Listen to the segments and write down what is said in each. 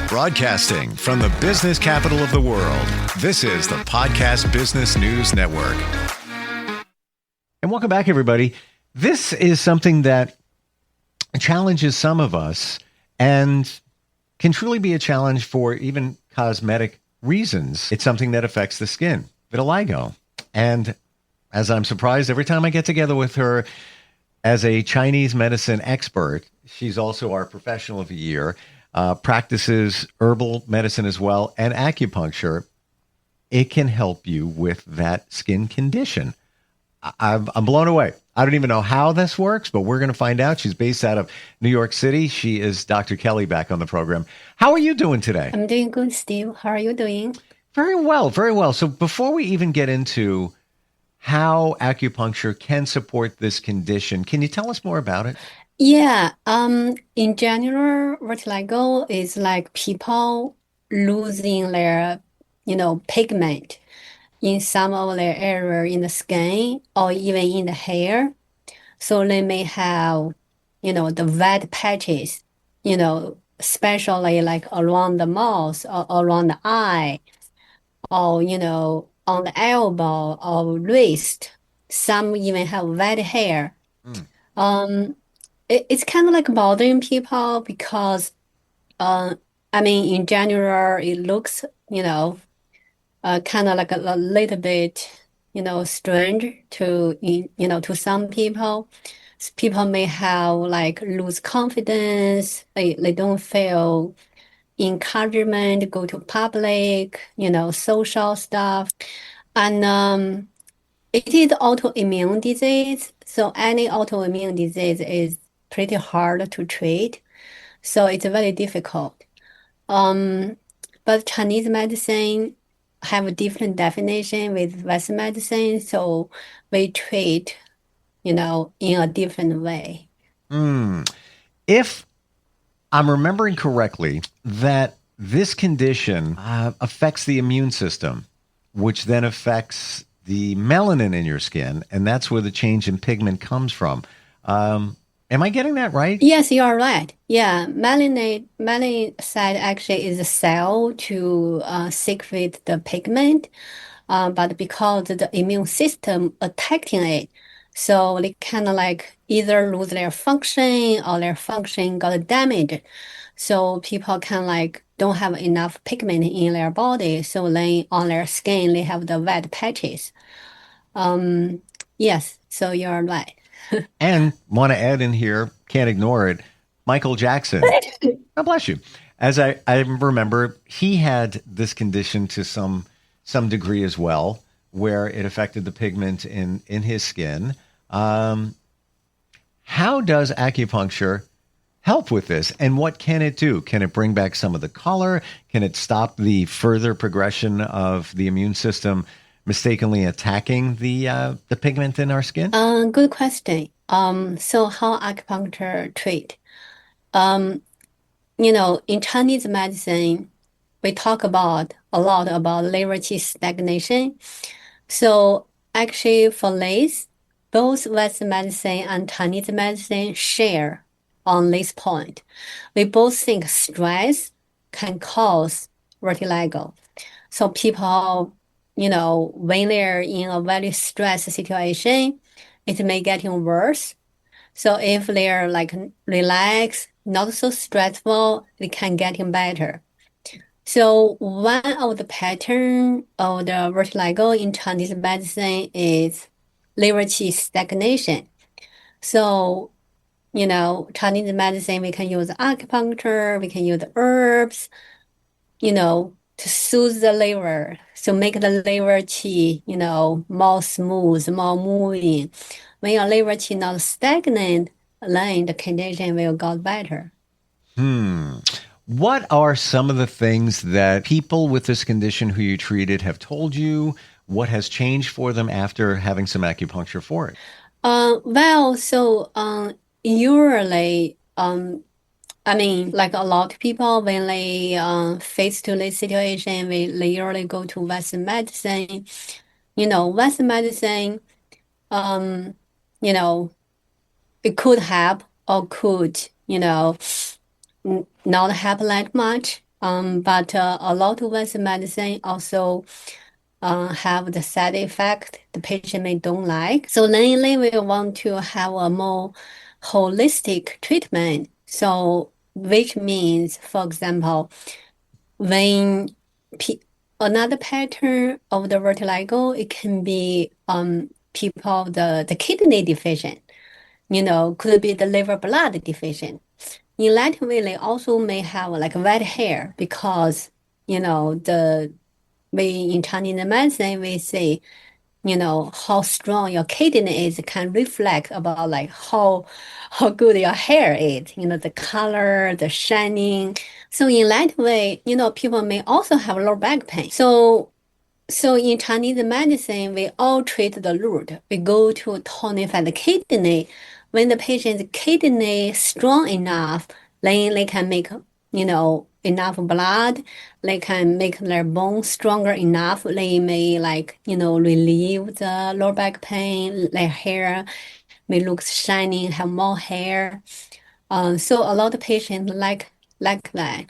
Broadcasting from the business capital of the world, this is the Podcast Business News Network. And welcome back, everybody. This is something that challenges some of us and can truly be a challenge for even cosmetic reasons. It's something that affects the skin, vitiligo. And as I'm surprised every time I get together with her as a Chinese medicine expert, she's also our professional of the year, practices herbal medicine as well, and acupuncture. It can help you with that skin condition. I'm blown away. I don't even know how this works, but we're going to find out. She's based out of New York City. She is Dr. Kelly back on the program. How are you doing today? I'm doing good, Steve. How are you doing? Very well, very well. So before we even get into how acupuncture can support this condition, can you tell us more about it? Yeah, in general, vitiligo is like people losing their, pigment in some of their area in the skin or even in the hair. So they may have, the red patches, especially like around the mouth or around the eye or, on the elbow or wrist. Some even have red hair. It's kind of like bothering people because, in general, it looks, kind of like a little bit, strange to some people. People may have like lose confidence. They don't feel encouragement to go to public, social stuff. And it is autoimmune disease. So any autoimmune disease is pretty hard to treat. So it's very difficult. But Chinese medicine have a different definition with Western medicine. So we treat, in a different way. If I'm remembering correctly, that this condition affects the immune system, which then affects the melanin in your skin, and that's where the change in pigment comes from. Am I getting that right? Yes, you are right. Yeah, melanocyte actually is a cell to secrete the pigment, but because the immune system attacking it, so they kind of like either lose their function or their function got damaged. So people can like don't have enough pigment in their body, so then on their skin they have the red patches. Yes, so you're right. And want to add in here, can't ignore it, Michael Jackson. God bless you. As I remember, he had this condition to some degree as well, where it affected the pigment in his skin. How does acupuncture help with this? And what can it do? Can it bring back some of the color? Can it stop the further progression of the immune system mistakenly attacking the pigment in our skin? Good question. So how acupuncture treat? In Chinese medicine, we talk a lot about liver qi stagnation. So actually for this, both Western medicine and Chinese medicine share on this point. We both think stress can cause vitiligo. So people, when they're in a very stressed situation, it may getting worse. So if they're like relaxed, not so stressful, it can getting better. So one of the pattern of the vitiligo in Chinese medicine is liver qi stagnation. So, Chinese medicine, we can use acupuncture, we can use herbs, to soothe the liver, so make the liver qi, more smooth, more moving. When your liver qi not stagnant, then the condition will get better. What are some of the things that people with this condition who you treated have told you? What has changed for them after having some acupuncture for it? Usually, like a lot of people, when they face to this situation, they usually go to Western medicine. Western medicine, it could help or could, not help that much. But a lot of Western medicine also have the side effect the patient may don't like. So lately we want to have a more holistic treatment. So which means, for example, when another pattern of the vertigo, it can be people the kidney deficient, could be the liver blood deficient. In that way, they also may have like red hair because, the we in Chinese medicine, we say, how strong your kidney is can reflect about like how good your hair is, the color, the shining. So in that way, people may also have lower back pain. So in Chinese medicine, we all treat the root. We go to tonify the kidney. When the patient's kidney strong enough, then they can make, enough blood. They can make their bones stronger enough. They may relieve the lower back pain. Their hair may look shining, have more hair. So a lot of patients like that.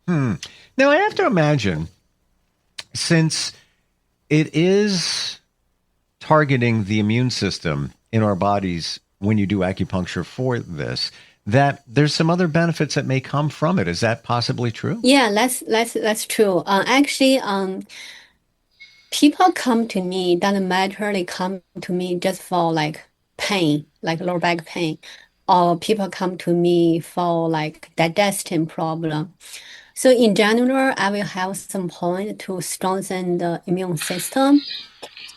Now I have to imagine, since it is targeting the immune system in our bodies when you do acupuncture for this, that there's some other benefits that may come from it. Is that possibly true? Yeah, that's true. Actually, people come to me, doesn't matter, they come to me just for like pain, like lower back pain, or people come to me for like digestion problem. So in general, I will have some point to strengthen the immune system.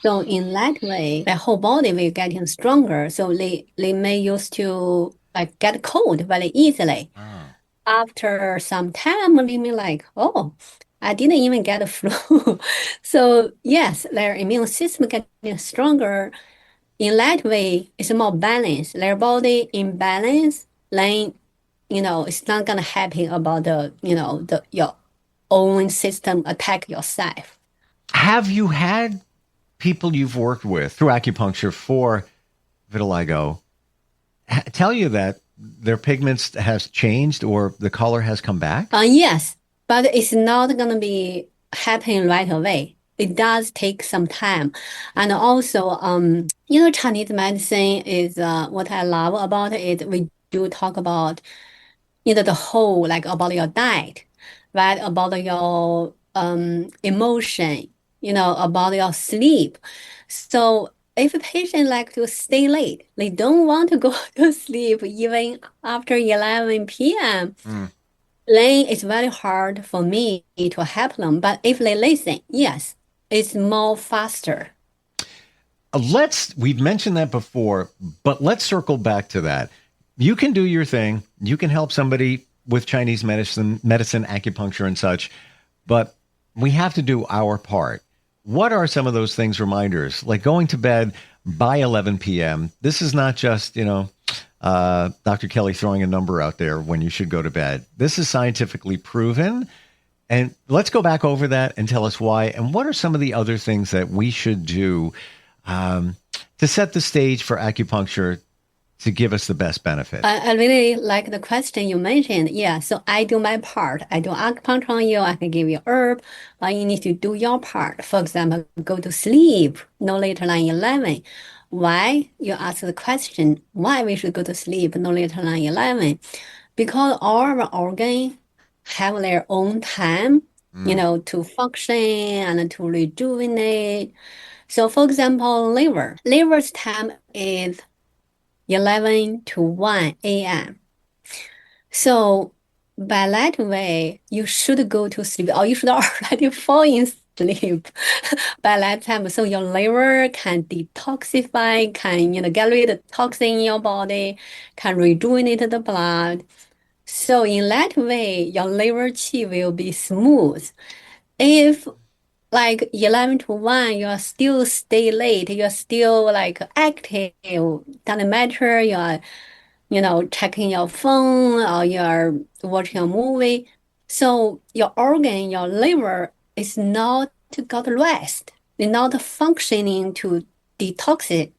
So in that way, the whole body will getting stronger. So they may used to like get cold very easily. After some time, they may like, oh, I didn't even get a flu. So yes, their immune system getting stronger. In that way, it's more balanced. Their body in balance, then it's not gonna happen about your own system attack yourself. Have you had people you've worked with through acupuncture for vitiligo tell you that their pigments has changed or the color has come back? Yes, but it's not gonna be happen right away. It does take some time. And also, Chinese medicine is what I love about it. We do talk about, the whole, like about your diet, right? About your emotion, about your sleep. So if a patient like to stay late, they don't want to go to sleep even after 11 p.m., then it's very hard for me to help them. But if they listen, yes, it's more faster. We've mentioned that before, but let's circle back to that. You can do your thing. You can help somebody with Chinese medicine, acupuncture and such, but we have to do our part. What are some of those things, reminders, like going to bed by 11 p.m.? This is not just, Dr. Kelly throwing a number out there when you should go to bed. This is scientifically proven. And let's go back over that and tell us why. And what are some of the other things that we should do to set the stage for acupuncture to give us the best benefit? I really like the question you mentioned. Yeah, so I do my part. I do acupuncture on you. I can give you herb, but you need to do your part. For example, go to sleep no later than 11. Why? You ask the question, why we should go to sleep no later than 11? Because all our organs have their own time, to function and to rejuvenate. So for example, liver's time is 11 to 1 a.m. So by that way, you should go to sleep or you should already fall in sleep by that time. So your liver can detoxify, can, get rid of toxin in your body, can rejuvenate the blood. So in that way, your liver qi will be smooth. If like 11 to 1, you're still stay late, you're still like active, doesn't matter, you're, checking your phone or you're watching a movie. So your organ, your liver is not got rest, it's not functioning to detox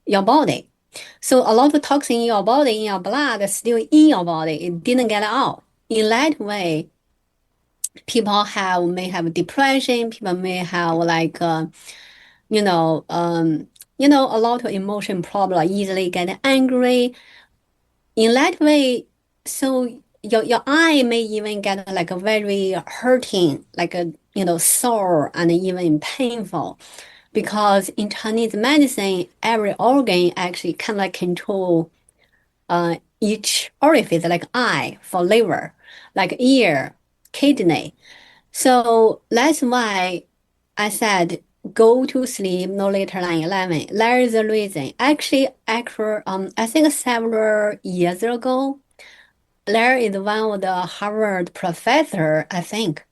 your body. So a lot of toxin in your body, in your blood, is still in your body. It didn't get out. In that way, People may have depression, people may have like you know, a lot of emotion problem, easily get angry. In that way, so your eye may even get like a very hurting, like a sore and even painful, because in Chinese medicine, every organ actually kind of like control each orifice, like eye for liver, like ear, kidney. So that's why I said go to sleep no later than 11. There is a reason. Actually, I think several years ago, there is one of the Harvard professor, I think,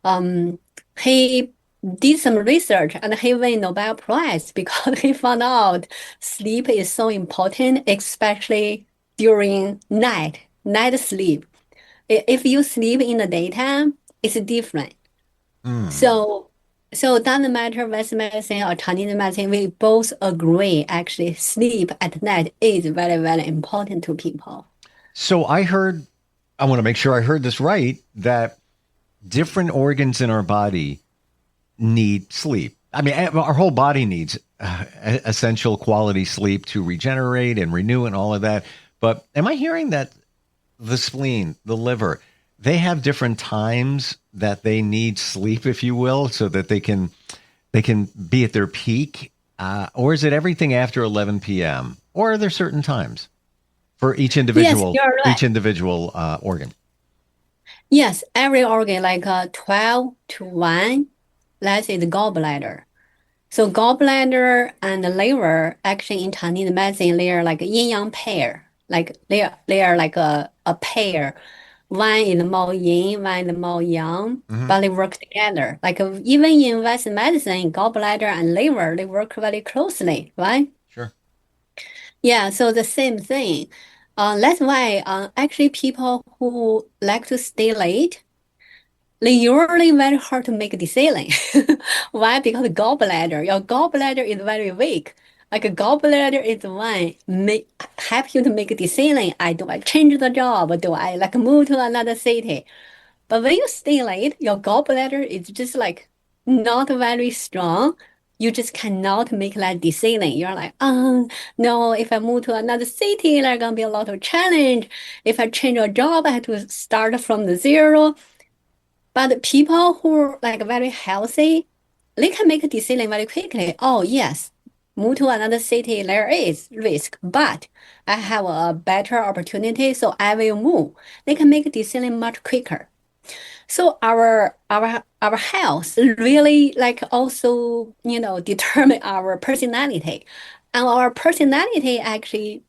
um, he did some research and he won Nobel Prize because he found out sleep is so important, especially during night sleep. If you sleep in the daytime, it's different. Mm. So, so it doesn't matter Western medicine or Chinese medicine, we both agree actually sleep at night is very, very important to people. So I want to make sure I heard this right, that different organs in our body need sleep. I mean, our whole body needs essential quality sleep to regenerate and renew and all of that. But am I hearing that the spleen, the liver, they have different times that they need sleep, if you will, so that they can be at their peak? Or is it everything after 11 p.m.? Or are there certain times for each Yes, individual you're right. organ? Yes, every organ like 12 to 1, that is gallbladder. So gallbladder and the liver, actually in Chinese medicine, they are like a yin-yang pair. Like they are like a pair. One is more yin, one is more yang, Hmm. but they work together. Like even in Western medicine, gallbladder and liver, they work very closely, right? Sure. Yeah, so the same thing. That's why actually people who like to stay late, they usually very hard to make a decision. Why? Because your gallbladder is very weak. Like a gallbladder is the one help you to make a decision. Do I change the job? Do I like move to another city? But when you stay late, your gallbladder is just like not very strong. You just cannot make that decision. You're like, no, if I move to another city, there's gonna be a lot of challenge. If I change a job, I have to start from the zero. But people who are like very healthy, they can make a decision very quickly. Oh, yes, move to another city, there is risk, but I have a better opportunity, so I will move. They can make a decision much quicker. So our health really like also, determine our personality. And our personality actually,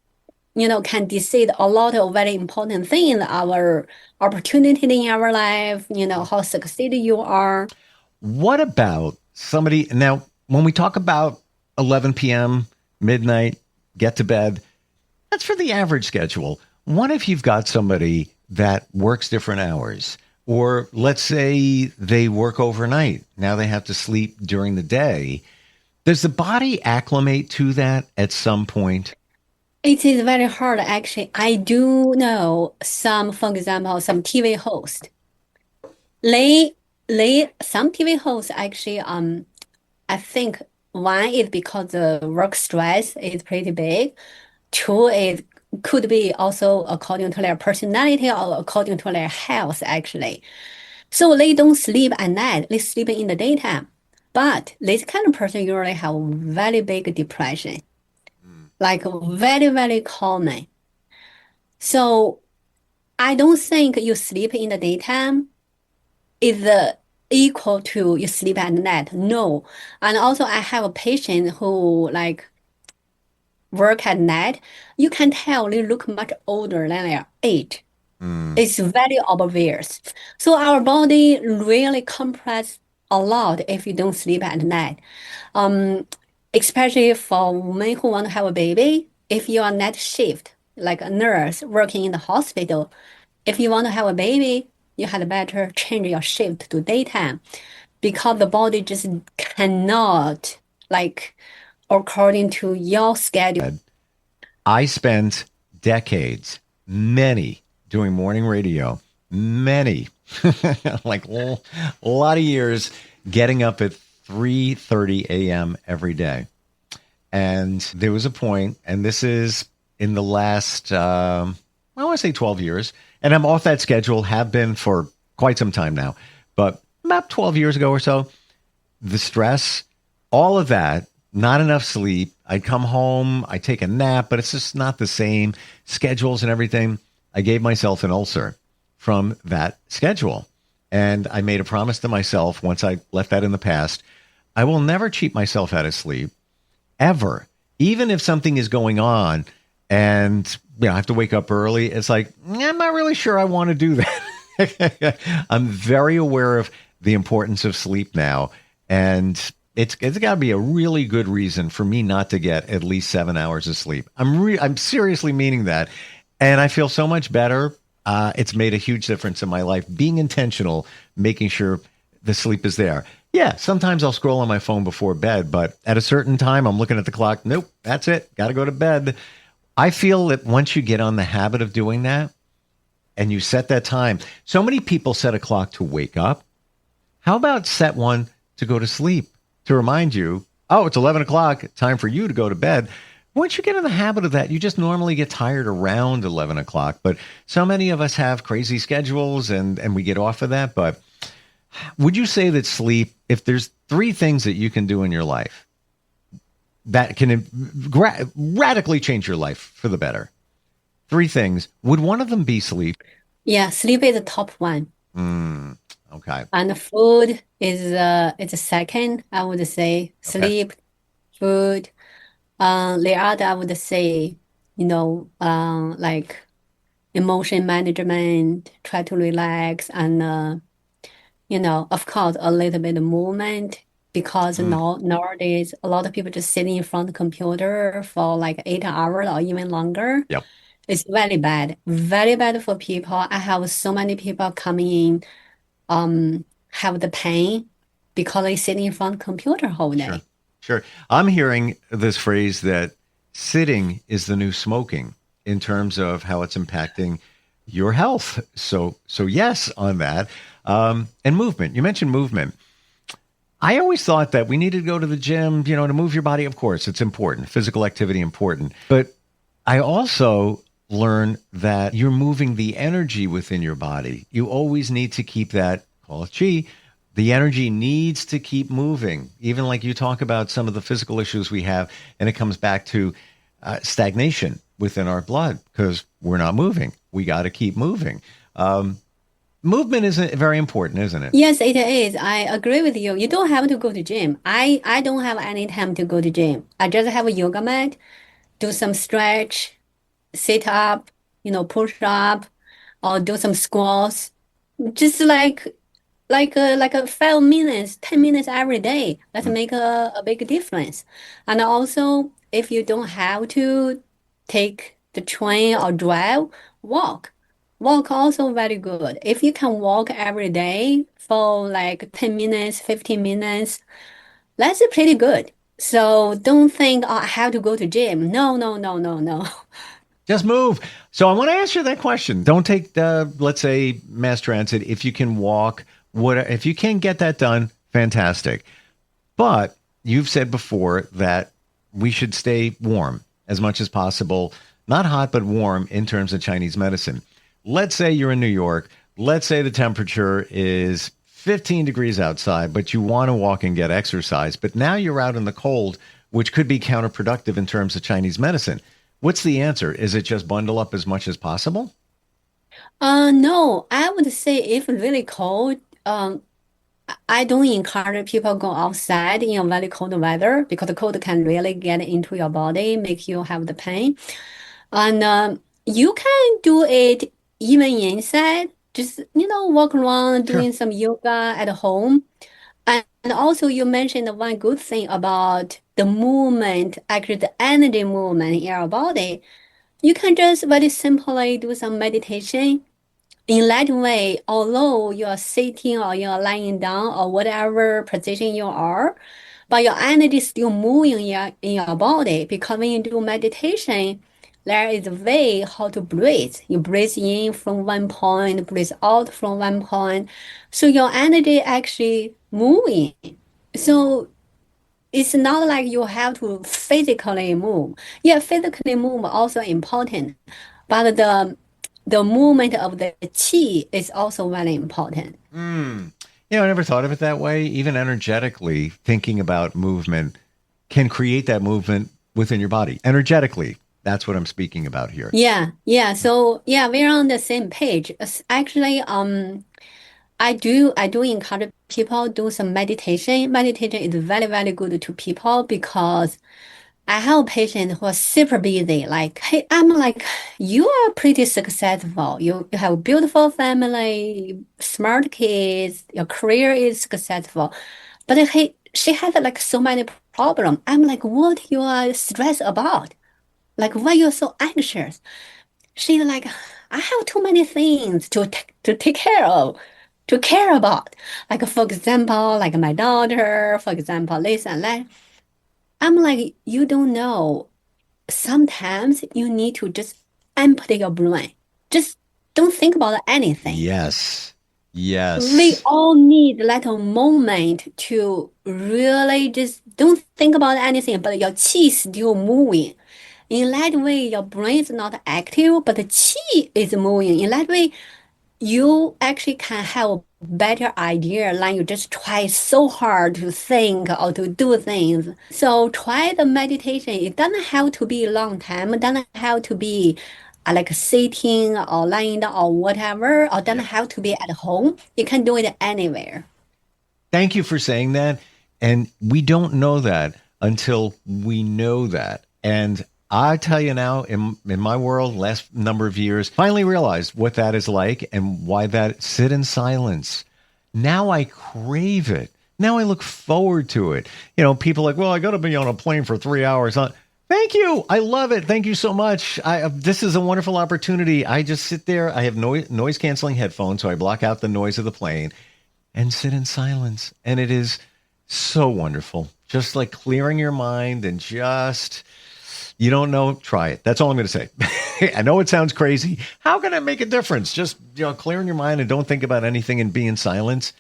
can decide a lot of very important things, our opportunity in our life, how succeed you are. What about somebody now? When we talk about 11 p.m., midnight, get to bed, that's for the average schedule. What if you've got somebody that works different hours? Or let's say they work overnight. Now they have to sleep during the day. Does the body acclimate to that at some point? It is very hard actually. I do know some, for example, some TV hosts. They some TV hosts actually I think one is because the work stress is pretty big. Two is could be also according to their personality or according to their health actually. So they don't sleep at night, they sleep in the daytime. But this kind of person usually have very big depression, like very, very common. So I don't think you sleep in the daytime is equal to you sleep at night. No. And also I have a patient who like work at night. You can tell they look much older than their age. Mm. It's very obvious. So our body really compress a lot if you don't sleep at night. Um, Especially for women who want to have a baby, if you are night shift, like a nurse working in the hospital, if you want to have a baby, you had better change your shift to daytime because the body just cannot like according to your schedule. I spent decades, many, doing morning radio, many. like a lot of years getting up at 3:30 a.m. every day. And there was a point, and this is in the last, I want to say 12 years, and I'm off that schedule, have been for quite some time now, but about 12 years ago or so, the stress, all of that, not enough sleep. I'd come home, I take a nap, but it's just not the same schedules and everything. I gave myself an ulcer from that schedule. And I made a promise to myself once I left that in the past, I will never cheat myself out of sleep ever. Even if something is going on and I have to wake up early, it's like, I'm not really sure I want to do that. I'm very aware of the importance of sleep now. And it's got to be a really good reason for me not to get at least 7 hours of sleep. I'm seriously meaning that. And I feel so much better. It's made a huge difference in my life, being intentional, making sure the sleep is there. Yeah, sometimes I'll scroll on my phone before bed, but at a certain time, I'm looking at the clock. Nope, that's it. Got to go to bed. I feel that once you get on the habit of doing that and you set that time, so many people set a clock to wake up. How about set one to go to sleep, to remind you, oh, it's 11 o'clock, time for you to go to bed. Once you get in the habit of that, you just normally get tired around 11 o'clock. But so many of us have crazy schedules and we get off of that. But would you say that sleep, if there's three things that you can do in your life that can radically change your life for the better, three things, would one of them be sleep? Yeah, sleep is the top one. Okay. And food is a second, I would say. Okay. Sleep, food. The other, I would say, like emotion management, try to relax, and of course, a little bit of movement because nowadays a lot of people just sitting in front of the computer for like 8 hours or even longer. Yep. It's very bad for people. I have so many people coming in, have the pain because they sitting in front of the computer whole day. Sure. I'm hearing this phrase that sitting is the new smoking in terms of how it's impacting your health. So yes, on that. And movement. You mentioned movement. I always thought that we needed to go to the gym, to move your body. Of course, it's important. Physical activity important. But I also learned that you're moving the energy within your body. You always need to keep that, call it chi. The energy needs to keep moving, even like you talk about some of the physical issues we have, and it comes back to stagnation within our blood because we're not moving. We got to keep moving. Movement is very important, isn't it? Yes, it is. I agree with you. You don't have to go to gym. I don't have any time to go to gym. I just have a yoga mat, do some stretch, sit up, push up, or do some squats. Just like 5 minutes, 10 minutes every day. Let's make a big difference. And also, if you don't have to take the train or drive, walk. Walk also very good. If you can walk every day for like 10 minutes, 15 minutes, that's pretty good. So don't think, oh, I have to go to gym. No, no, no, no, no. Just move. So I want to ask you that question. Don't take let's say, mass transit. If you can walk, if you can get that done, fantastic. But you've said before that we should stay warm as much as possible, not hot, but warm in terms of Chinese medicine. Let's say you're in New York. Let's say the temperature is 15 degrees outside, but you want to walk and get exercise. But now you're out in the cold, which could be counterproductive in terms of Chinese medicine. What's the answer? Is it just bundle up as much as possible? No, I would say if really cold, I don't encourage people go outside in a very cold weather because the cold can really get into your body, make you have the pain. And you can do it even inside, just walk around Sure. doing some yoga at home. And also you mentioned one good thing about the movement, actually the energy movement in your body. You can just very simply do some meditation. In that way, although you are sitting or you are lying down or whatever position you are, but your energy is still moving in your body because when you do meditation, there is a way how to breathe. You breathe in from one point, breathe out from one point. So your energy actually moving. So it's not like you have to physically move. Yeah, physically move also important, but the movement of the qi is also very important. I never thought of it that way. Even energetically, thinking about movement can create that movement within your body. Energetically, that's what I'm speaking about here. Yeah. So yeah, we're on the same page. Actually, I do encourage people do some meditation. Meditation is very, very good to people because I have patients who are super busy. Like, hey, I'm like, you are pretty successful. You have a beautiful family, smart kids, your career is successful. But hey, she has like so many problems. I'm like, what you are stressed about? Like, why you're so anxious? She's like, I have too many things to take care of, to care about. Like, for example, like my daughter, for example, this and that. I'm like, you don't know. Sometimes you need to just empty your brain. Just don't think about anything. Yes. We all need a little moment to really just don't think about anything, but your qi is still moving. In that way, your brain is not active, but the qi is moving. In that way, you actually can have a better idea than you just try so hard to think or to do things. So try the meditation. It doesn't have to be a long time. It doesn't have to be like sitting or lying down or whatever, or doesn't have to be at home. You can do it anywhere. Thank you for saying that. And we don't know that until we know that. And I tell you now, in my world, last number of years, finally realized what that is like and why that sit in silence. Now I crave it. Now I look forward to it. People are like, well, I got to be on a plane for 3 hours. Thank you. I love it. Thank you so much. This is a wonderful opportunity. I just sit there. I have noise canceling headphones, so I block out the noise of the plane and sit in silence. And it is so wonderful. Just like clearing your mind and just... You don't know? Try it. That's all I'm going to say. I know it sounds crazy. How can it make a difference? Just clearing your mind and don't think about anything and be in silence.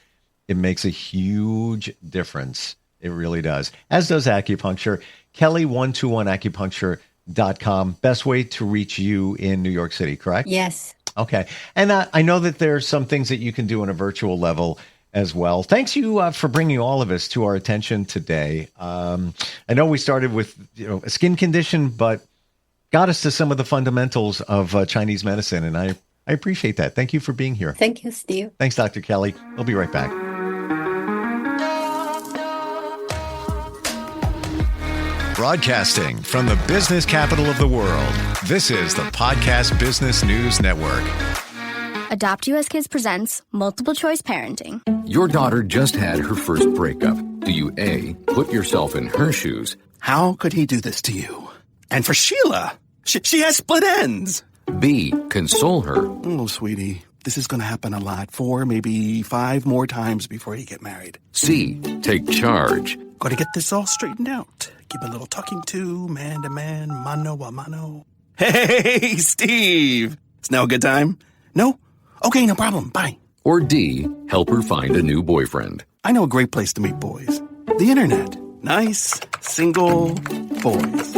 It makes a huge difference. It really does. As does acupuncture. Kelly121acupuncture.com. Best way to reach you in New York City, correct? Yes. Okay. And I know that there's some things that you can do on a virtual level as well. Thanks you for bringing all of this to our attention today. I know we started with a skin condition, but got us to some of the fundamentals of Chinese medicine, and I appreciate that. Thank you for being here. Thank you, Steve. Thanks, Dr. Kelly. We'll be right back. Broadcasting from the business capital of the world, this is the Podcast Business News Network. Adopt US Kids presents Multiple Choice Parenting. Your daughter just had her first breakup. Do you A, put yourself in her shoes? How could he do this to you? And for Sheila, she has split ends. B, console her. Oh, sweetie, this is going to happen a lot. 4, maybe 5 more times before you get married. C, take charge. Got to get this all straightened out. Give a little talking to, man to man, mano a mano. Hey, Steve. Is now a good time? No? Okay, no problem. Bye. Or D, help her find a new boyfriend. I know a great place to meet boys. The internet. Nice, single boys.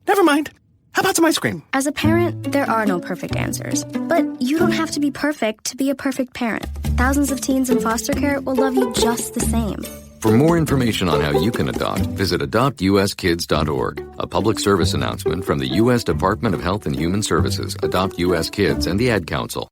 Never mind. How about some ice cream? As a parent, there are no perfect answers. But you don't have to be perfect to be a perfect parent. Thousands of teens in foster care will love you just the same. For more information on how you can adopt, visit adoptuskids.org. A public service announcement from the U.S. Department of Health and Human Services, Adopt U.S. Kids, and the Ad Council.